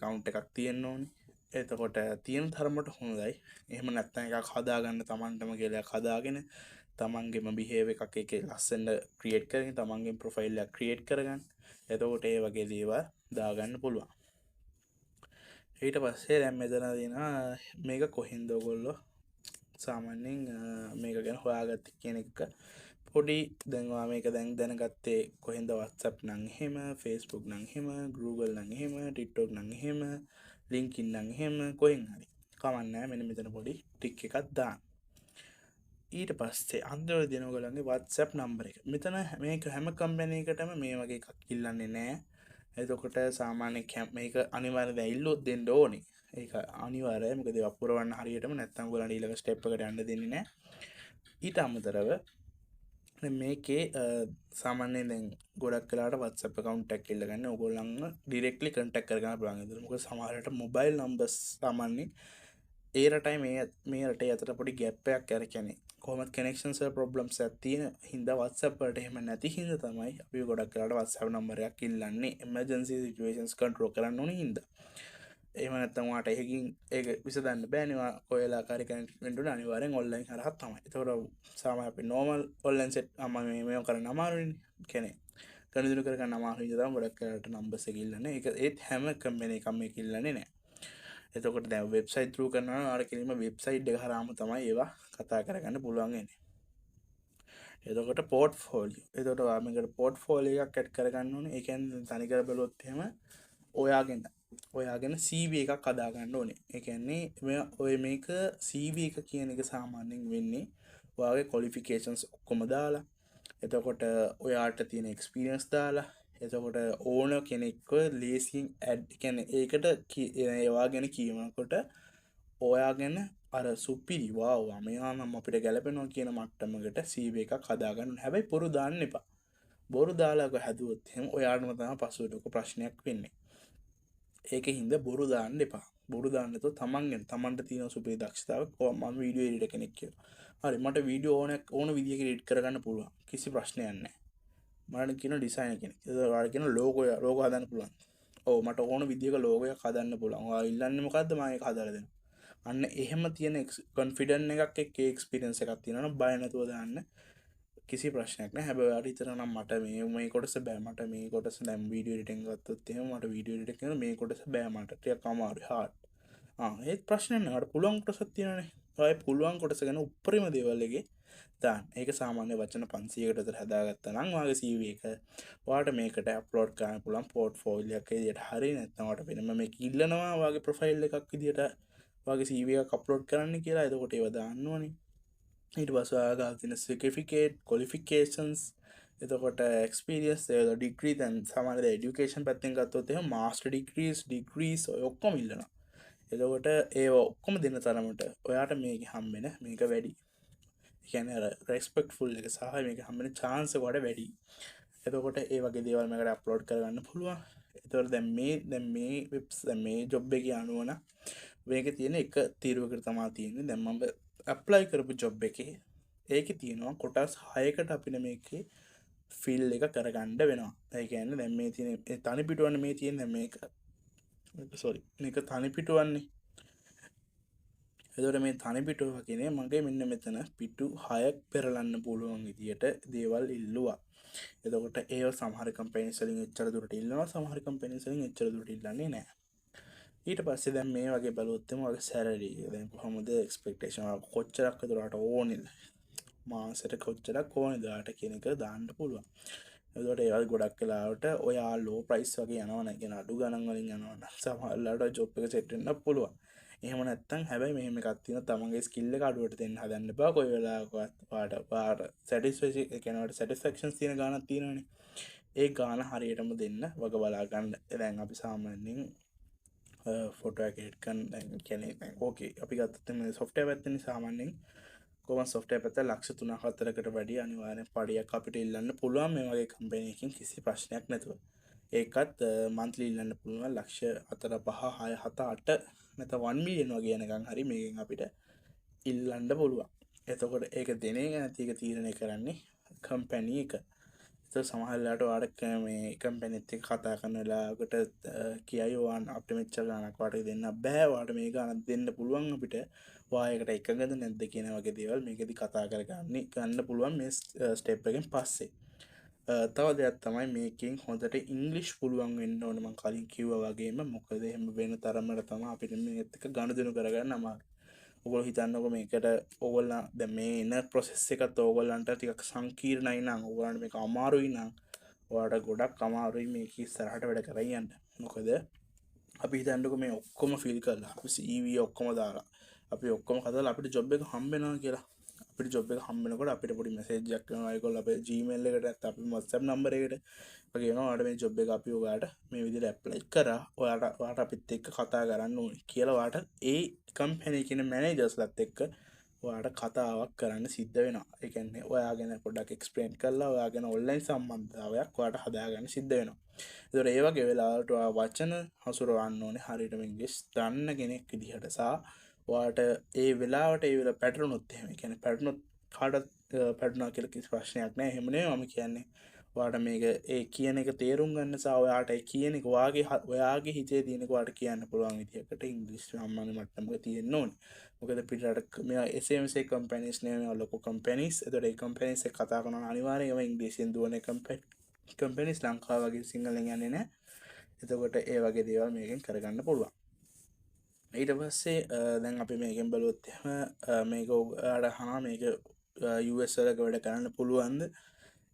account එකක් තියෙන්න ඕනේ. එතකොට තියෙන තරමට හොඳයි. එහෙම නැත්නම් එකක් හදාගන්න තමන්ටම කියලා එකක් හදාගෙන තමන්ගේම behave එකක් එකේ ලස්සන create කරගෙන තමන්ගේ profile එකක් create කරගන්න. එතකොට ඒ වගේ දේවල් දාගන්න පුළුවන්. ඊට පස්සේ දැන් මෙතන තියෙනවා මේක කොහෙන්ද ඔයගොල්ලෝ සාමාන්‍යයෙන් මේක ගැන හොයාගත්තේ කියන එක පොඩි දැන් ඔයා මේක දැන් දැනගත්තේ කොහෙන්ද WhatsApp නම් එහෙම Facebook නම් එහෙම Google නම් එහෙම TikTok නම් එහෙම LinkedIn නම් එහෙම කොහෙන් හරි කමක් නැහැ මෙන්න මෙතන පොඩි ටික් එකක් දාන්න. ඊට පස්සේ අන්තිමට දෙන ඔයගොල්ලන්ගේ WhatsApp නම්බර එක. මෙතන මේක හැම කම්පැනි එකටම මේ වගේ එකක් ඉල්ලන්නේ නැහැ. එතකොට සාමාන්‍ය මේක අනිවාර්යයෙන් ඇවිල්ලොත් දෙන්න ඕනේ. ඒක අනිවාර්යයි. මොකද ඒක පුරවන්න හරියටම නැත්නම් ඔයගොල්ලන්ට ඊළඟ ස්ටෙප් එකට යන්න දෙන්නේ නැහැ. ඊට අමතරව මේකේ සාමාන්‍යයෙන් දැන් ගොඩක් වෙලාවට WhatsApp account එකක් ඉල්ලගන්නේ ඔයගොල්ලන්ව directly contact කරගන්න පුළුවන්. ඒක මොකද සමහරවිට mobile numbers සාමාන්‍යයෙන් ඒ රටයි මේ රටේ අතර පොඩි gap එකක් අර කියන්නේ කොහොමද connection server problems එකක් තියෙන හින්දා WhatsApp වලට එහෙම නැති හින්දා තමයි අපි ගොඩක් වෙලාවට WhatsApp number එකක් ඉල්ලන්නේ emergency situations control කරන්න ඕනේ හින්දා. එහෙම නැත්නම් ඔයාට එකකින් ඒක විසඳන්න බෑනේ. ඔයා කොහෙලා කාරි කනෙක්ට් වෙන්න ඕනේ අනිවාර්යෙන් ඔන්ලයින් හරහා තමයි. ඒතකොට සාමාන්‍ය අපි normal online set මේව කරන්න අමාරුයිනේ. කියන්නේ ගණිතන කරගන්න අමාරු හින්දා තමයි ගොඩක් වෙලාවට numbers එක ඉල්ලන්නේ. ඒක ඒත් හැම කම්පැනි එකක්ම මේක ඉල්ලන්නේ නැහැ. එතකොට දැන් වෙබ්සයිට් through කරනවා නම් අර කෙලින්ම වෙබ්සයිට් එක හරහාම තමයි ඒවා කතා කරගන්න පුළුවන් වෙන්නේ. එතකොට පෝර්ට්ෆෝලියෝ. එතකොට ඔයා මේකට පෝර්ට්ෆෝලියෝ එකක් ඇඩ් කරගන්න ඕනේ. ඒ කියන්නේ තනිකර බලුවොත් එහෙම ඔයාගෙන CV එකක් හදා ගන්න ඕනේ. ඒ කියන්නේ ඔය මේක CV එක කියන එක සාමාන්‍යයෙන් වෙන්නේ ඔයාගේ qualifications ඔක්කොම දාලා එතකොට ඔයාට තියෙන experience දාලා එතකොට ඕන කෙනෙක්ව ලේසියෙන් ඇඩ් කියන්නේ ඒකට ඒවා ගැන කියනකොට ඔයා ගැන අර සුපිරි වව් මෙයා නම් අපිට ගැලපෙනවා කියන මට්ටමකට CV එකක් හදාගන්න ඕනේ. හැබැයි බොරු දාන්න එපා. බොරු දාලා ඔක හැදුවොත් එහෙනම් ඔයාටම තමයි පසුවට ඔක ප්‍රශ්නයක් වෙන්නේ. ඒක හින්දා බොරු දාන්න එපා. බොරු දාන්න නැතුව තමන්ට තියෙන සුපිරි දක්ෂතාව මම වීඩියෝ එඩිටර් කෙනෙක් කියලා. හරි මට වීඩියෝ ඕන විදියක එඩිට් කරගන්න පුළුවන්. කිසි ප්‍රශ්නයක් නැහැ. මට කියන ඩිසයිනර් කෙනෙක්. ඒක ඔයාලා කියන ලෝගෝ හදන්න පුළුවන්. ඔව් මට ඕන විදියක ලෝගෝ එකක් හදන්න පුළුවන්. ඔයා ඉල්ලන්නේ මොකද්ද මම ඒක හදලා දෙනවා. අන්න එහෙම තියෙන කොන්ෆිඩන්ට් එකක් එක්ක එක්ස්පීරියන්ස් එකක් තියෙනවා නම් බය නැතුව දාන්න. කිසි ප්‍රශ්නයක් නැහැ. හැබැයි ඔයාලා හිතනවා නම් මට මේ කොටස බෑ. මට මේ කොටස දැන් වීඩියෝ එඩිටින් ගත්තොත් එහෙම මට වීඩියෝ එඩිට් කරන මේ කොටස බෑ මට. ටිකක් අමාරුයි හાર્ඩ්. ඒත් ප්‍රශ්නයක් නෑ. ඔයාලට පුළුවන් කොටසක් තියෙනනේ. ඔය පුළුවන් කොටස ගැන උප්පරිම දේවල් එකේ දාන්න. ඒක සාමාන්‍ය වචන 500කට විතර හදාගත්තා නම් ඔයාගේ CV එක ඔයාට මේකට අප්ලෝඩ් කරන්න පුළුවන් පෝර්ට්ෆෝලියෝ එකක් විදියට හරිය නැත්නම් ඔයාට වෙනම මේක ඉල්ලනවා ඔයාගේ ප්‍රොෆයිල් එකක් විදියට ඔයාගේ CV එකක් අප්ලෝඩ් කරන්න කියලා. එතකොට ඒව දාන්න ඕනේ. ඊට පස්සේ ඔයාලා තියෙන certificate qualifications එතකොට experience degree දැන් සාමාන්‍යයෙන් education පැත්තෙන් ගත්තොත් එහෙනම් master degrees ඔය ඔක්කොම ඉල්ලනවා. එතකොට ඒව ඔක්කොම දෙන තරමට ඔයාට මේක හම්බෙන මේක වැඩි. ඒ කියන්නේ අර respectful එක සහ මේක හම්බෙන chance එක වඩා වැඩි. එතකොට ඒ වගේ දේවල් මේකට අප්ලෝඩ් කරගන්න පුළුවන්. එතකොට දැන් මේ ජොබ් එකේ අනුව නම් මේකේ තියෙන එක තීරුවකට තමයි තියෙන්නේ. දැන් මම apply කරපු ජොබ් එකේ ඒකේ තියෙනවා කොටස් 6කට අපිට මේකේ ෆිල් එක කරගන්න වෙනවා. ඒ කියන්නේ දැන් මේ තියෙන තනි පිටුවන්නේ මේ තියෙන මේක මේක තනි පිටුවන්නේ. එතකොට මේ තනි පිටුව කියන්නේ මගේ මෙන්න මෙතන පිටු 6ක් පෙරලන්න පුළුවන් විදියට දේවල් ඉල්ලුවා. එතකොට ඒව සමහර කම්පැනිස් වලින් එච්චර දුරට ඉල්ලනවා සමහර කම්පැනිස් වලින් එච්චර දුරට ඉල්ලන්නේ නැහැ. ඊට පස්සේ දැන් මේ වගේ බලුවොත් එම වගේ සැලරි දැන් කොහොමද එක්ස්පෙක්ටේෂන් කොච්චරක් විතරට ඕනේද මාසෙට කොච්චරක් ඕනේද ආට කියන එක දාන්න පුළුවන්. එතකොට ඒවල් ගොඩක් වෙලාවට ඔයා ලෝ ප්‍රයිස් වගේ යනවා නම් කියන අඩු ගණන් වලින් යනවා නම් සමහරවිට ජොබ් එක සෙට් වෙන්න පුළුවන්. එහෙම නැත්නම් හැබැයි මෙහෙම එකක් තියෙනවා තමන්ගේ ස්කිල් එක අඩුවට දෙන්න හදන්න එපා. කොයි වෙලාවකවත් පාට සැටිස්ෆැක්ෂන්ස් තියෙන ගානක් තියෙනවනේ. ඒ ගාන හරියටම දෙන්න වග බලා ගන්න. දැන් අපි සාමාන්‍යයෙන් ෆොටෝ එක එඩිට් කරන දැන් කියන්නේ දැන් ඕකේ අපි ගත්තත් මේ software පැත්තේ සාමාන්‍යයෙන් කොහොම software පැත්ත ලක්ෂ 3-4කට වැඩි අනිවාර්යෙන් පඩියක් අපිට ඉල්ලන්න පුළුවන් මේ වගේ කම්පැනි එකකින් කිසි ප්‍රශ්නයක් නැතුව. ඒකත් monthly ඉල්ලන්න පුළුවන් ලක්ෂ 4 5 6 7 8 නැත්නම් 1 මිලියන් වගේ යනකම් හරි මේකෙන් අපිට ඉල්ලන්න පුළුවන්. එතකොට ඒක දෙන එක නැති එක තීරණය කරන්නේ කම්පැනි එක. සමහල්ලාට වාඩක් මේ කම්පැනිත්ති කතා කරන වෙලාකට කියයිවාන් අපට මෙච්චර ගනක් වාට දෙන්න බෑවාට මේ ගනත් දෙන්න පුළුවන් අපිට වායකට එකගද නැද්ද කියන වගේ දේවල් මේකෙදි කතා කරගන්නේ ගන්න පුළුවන් මේ ස්ටෙප් එකෙන් පස්සේ තව දෙයක් තමයි මේකින් හොඳට ඉංග්ලිෂ් පුළුවන් වෙන්න ඕනම කලින් කිව්ව වගේම මොකද එහෙම වෙන තරමට තමයි අපිට මේත් එක ගනුදෙනු කරගන්න අමාරු. ඔගොල්ලෝ හිතන්නකො මේකට ඕගොල්ලෝ දැන් මේ එන ප්‍රොසෙස් එකත් ඕගොල්ලන්ට ටිකක් සංකීර්ණයි නම් ඕගොල්ලන්ට මේක අමාරුයි නම් ඔයාලට ගොඩක් අමාරුයි මේක ඉස්සරහට වැඩ කරගෙන යන්න. මොකද අපි හිතන්නකො මේ ඔක්කොම ෆිල් කරලා අපි CV ඔක්කොම දාලා අපි ඔක්කොම හදලා අපිට ජොබ් එක හම්බ වෙනවා කියලා. අපිට ජොබ් එක හම්බ වෙනකොට අපිට පොඩි මැසේජ් එකක් එනවා ඒගොල්ලෝ අපේ Gmail එකට නැත්නම් අපේ WhatsApp නම්බර් එකට වගේ එනවා ඔයාලට මේ ජොබ් එක අපි ඔයාලට මේ විදිහට ඇප්ලයි කරා ඔයාලට අපිත් එක්ක කතා කරන්න ඕනේ කියලා ඔයාලට ඒ කම්පැනි කියන මැනේජර්ස්ලත් එක්ක ඔයාලට කතාවක් කරන්න සිද්ධ වෙනවා. ඒ කියන්නේ ඔයා ගැන පොඩ්ඩක් එක්ස්ප්ලেইন කරලා ඔයා ගැන ඔන්ලයින් සම්බන්ධතාවයක් ඔයාලට හදාගන්න සිද්ධ වෙනවා. ඒතකොට ඒ වගේ වෙලාවලට ඔයා වචන හසුරවන්න ඕනේ හරියටම ඉංග්‍රීසි දන්න කෙනෙක් විදිහට සහ ඔයාලට ඒ වෙලාවට ඒ වෙලාව පැටරුණොත් එහෙම කියන්නේ පැටරුණොත් කාටත් පැටුණා කියලා කිසි ප්‍රශ්නයක් නැහැ. එහෙම නෙවෙයි මම කියන්නේ ඔයාලට මේක ඒ කියන එක තේරුම් ගන්න සහ ඔයාලට ඒ කියන එක ඔයාගේ හිතේ තියෙන එක ඔයාලට කියන්න පුළුවන් විදිහකට ඉංග්‍රීසි සාමාන්‍ය මට්ටමක තියෙන්න ඕනේ. මොකද පිටරට මේවා SMC කම්පැනිස් නෙවෙයි ලොකු කම්පැනිස්. ඒතකොට ඒ කම්පැනිස් එක කතා කරනවා අනිවාර්යයෙන්ම ඉංග්‍රීසියෙන් දුවන කම්පැනිස් ලංකාව වගේ සිංහලෙන් යන්නේ නැහැ. එතකොට ඒ වගේ දේවල් මේකෙන් කරගන්න පුළුවන්. ඊට පස්සේ දැන් අපි මේකෙන් බලුවොත් එහෙම මේක ඔයාලට අහනවා මේක US වල වැඩ කරන්න පුළුවන්ද?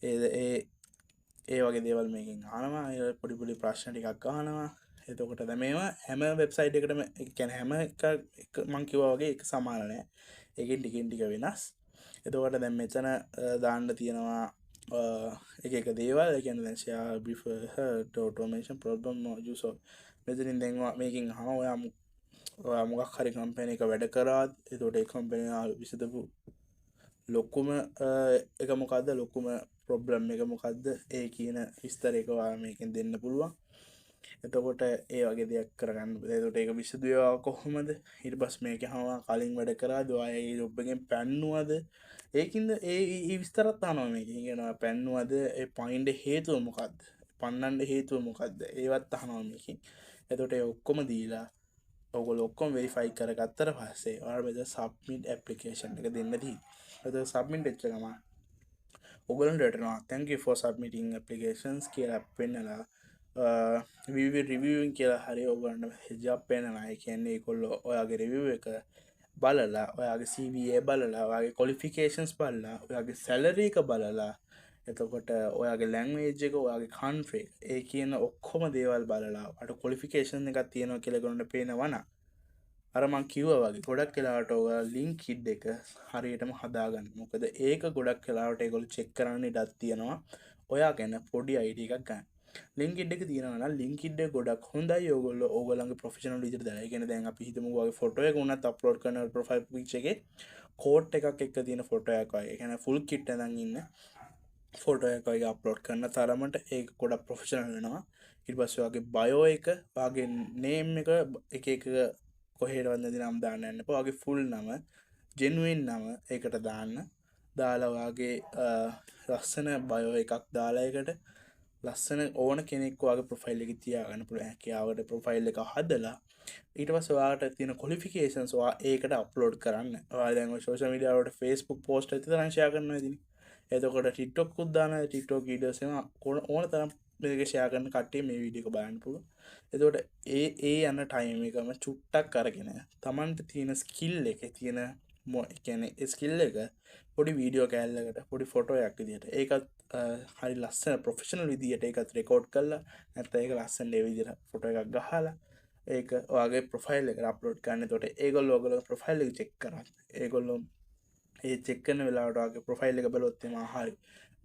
ඒ වගේ දේවල් මේකෙන් අහනවා. ඒ පොඩි ප්‍රශ්න ටිකක් අහනවා. එතකොට දැන් මේවා හැම වෙබ්සයිට් එකකටම ඒ කියන්නේ හැම එක මම කිව්වා වගේ එක සමාන නෑ. ඒකෙන් ටිකෙන් ටික වෙනස්. එතකොට දැන් මෙතන දාන්න තියෙනවා එක දේවල්. ඒ කියන්නේ දැන් share before automation problem use of මෙතනින් දැන් මේකෙන් අහනවා ඔයා මොකක් හරි කම්පැනි එක වැඩ කරාද? එතකොට ඒ කම්පැනි එක විසඳපු ලොකුම එක මොකද්ද? ලොකුම ප්‍රොබ්ලම් එක මොකද්ද? ඒ කියන විස්තර එක ඔයා මේකෙන් දෙන්න පුළුවන්. එතකොට ඒ වගේ දෙයක් කරගන්න. එතකොට ඒක විසඳුවා කොහොමද? ඊට පස්සේ මේක අහනවා කලින් වැඩ කරාද? ඔයා ඒ ජොබ් එකෙන් පැන්නුවද? ඒකින්ද ඒ විස්තරත් අහනවා මේකෙන්. කියනවා පැන්නුවද? ඒ පයින්ඩ් හේතුව මොකද්ද? පන්නන්න හේතුව මොකද්ද? ඒවත් අහනවා මේකෙන්. එතකොට ඒ ඔක්කොම දීලා ඔයගොල්ලෝ ඔක්කොම වෙරිෆයි කරගත්තට පස්සේ ඔයාලා මෙතන සබ්මිට් ඇප්ලිකේෂන් එක දෙන්න තියෙනවා. එතකොට සබ්මිට් වෙච්ච ගමන් ඔයගොල්ලන්ට රටනවා thank you for submitting applications කියලා පෙන්නලා we will reviewing කියලා හරි ඔයගොල්ලන්ට message එකක් පෙන්නනවා. ඒ කියන්නේ ඒගොල්ලෝ ඔයාගේ review එක බලලා ඔයාගේ CV බලලා ඔයාගේ qualifications බලලා ඔයාගේ salary එක බලලා එතකොට ඔයාගේ ලැන්ග්වේජ් එක ඔයාගේ කන්ට්‍රි ඒ කියන ඔක්කොම දේවල් බලලා ඔයාලට ක්වොලිෆිකේෂන් එකක් තියෙනවා කියලා ඒගොල්ලන්ට පේනවා නම් අර මං කිව්වා වගේ ගොඩක් වෙලාවට ඔයාලා ලින්ක්ඩ් එක හරියටම හදාගන්න. මොකද ඒක ගොඩක් වෙලාවට ඒගොල්ලෝ චෙක් කරන්න ඉඩක් තියෙනවා ඔයා ගැන පොඩි ID එකක් ගන්න. ලින්ක්ඩ් එක තියෙනවා නම් ලින්ක්ඩ් එක ගොඩක් හොඳයි ඔයගොල්ලෝ ඕගොල්ලන්ගේ ප්‍රොෆෙෂනල් විදිහට දාලා. ඒ කියන්නේ දැන් අපි හිතමු ඔයාගේ ෆොටෝ එක උනත් අප්ලෝඩ් කරන ප්‍රොෆයිල් පික්චර් එකේ කෝට් එකක් එක්ක තියෙන ෆොටෝ එකක් වගේ. ඒ කියන්නේ ෆුල් කිට් එකෙන් ඉන්න ෆොටෝ එක වගේ අප්ලෝඩ් කරන තරමට ඒක ගොඩක් ප්‍රොෆෙෂනල් වෙනවා. ඊට පස්සේ ඔයාගේ බයෝ එක, ඔයාගේ නේම් එක එක කොහෙටවත් නැති නම් දාන්න යන්න එපා. ඔයාගේ ෆුල් නම, ජෙනුයින් නම ඒකට දාන්න. දාලා ඔයාගේ ලස්සන බයෝ එකක් දාලා ඒකට ලස්සන ඕන කෙනෙක් ඔයාගේ ප්‍රොෆයිල් එකේ තියාගන්න පුළුවන් හැකියාවට ප්‍රොෆයිල් එක හදලා ඊට පස්සේ ඔයාලට තියෙන ක්වොලිෆිකේෂන්ස් ඔයා ඒකට අප්ලෝඩ් කරන්න. ඔයා දැන් ඔය සෝෂල් මීඩියා වලට Facebook පෝස්ට් එකක් තරම් ෂෙයා කරනවා ඉතින්. එතකොට TikTok උත් දානවා. TikTok වීඩියෝස් එනවා ඕන තරම් මේක ෂෙයා කරන කට්ටිය මේ වීඩියෝ එක බලන්න පුළුවන්. එතකොට ඒ යන ටයිම් එකම චුට්ටක් අරගෙන Tamanට තියෙන ස්කිල් එකේ තියෙන කියන්නේ ස්කිල් එක පොඩි වීඩියෝ කෑල්ලකට පොඩි ෆොටෝ එකක් විදිහට ඒකත් හරි ලස්සන ප්‍රොෆෙෂනල් විදිහට ඒකත් රෙකෝඩ් කරලා නැත්නම් ඒක ලස්සන ඒ විදිහට ෆොටෝ එකක් ගහලා ඒක ඔයාගේ ප්‍රොෆයිල් එකට අප්ලෝඩ් කරන්න. එතකොට ඒගොල්ලෝ ඔයගොල්ලෝ ප්‍රොෆයිල් එක චෙක් කරා. ඒගොල්ලෝ ඒ චෙක් කරන වෙලාවට ඔයාගේ ප්‍රොෆයිල් එක බලුවොත් එනවා හරි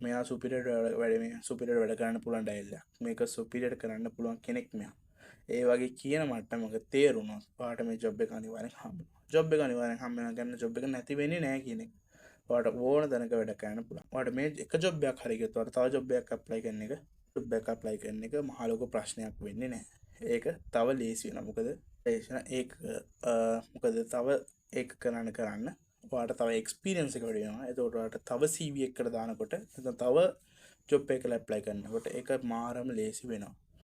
මෙයා සුපිරියර් වැඩ කරන්න පුළුවන් ඩයල් එකක්. මේක සුපිරියර් කරන්න පුළුවන් කෙනෙක් මෙයා. ඒ වගේ කියන මට්ටමක තේරුණොත් ඔයාට මේ ජොබ් එක අනිවාර්යෙන් හම්බෙනවා. ජොබ් එක අනිවාර්යෙන් හම්බ වෙනවා කියන්නේ ජොබ් එක නැති වෙන්නේ නැහැ කියන එක. ඔයාට ඕන තැනක වැඩ කරන්න පුළුවන්. ඔයාට මේ එක ජොබ් එකක් හරි ගියොත් ඔයාට තව ජොබ් එකක් ඇප්ලයි කරන එක මහා ලොකු ප්‍රශ්නයක් වෙන්නේ නැහැ. ඒක තව ලේසි වෙනවා. මොකද තව ඒක කරන්න ඔයාට තව එක්ස්පීරියන්ස් එක වැඩි වෙනවා. එතකොට ඔයාට තව CV එකකට දානකොට තව ජොබ් එක ඇප්ලයි කරනකොට ඒක මාරම ලේසි වෙනවා.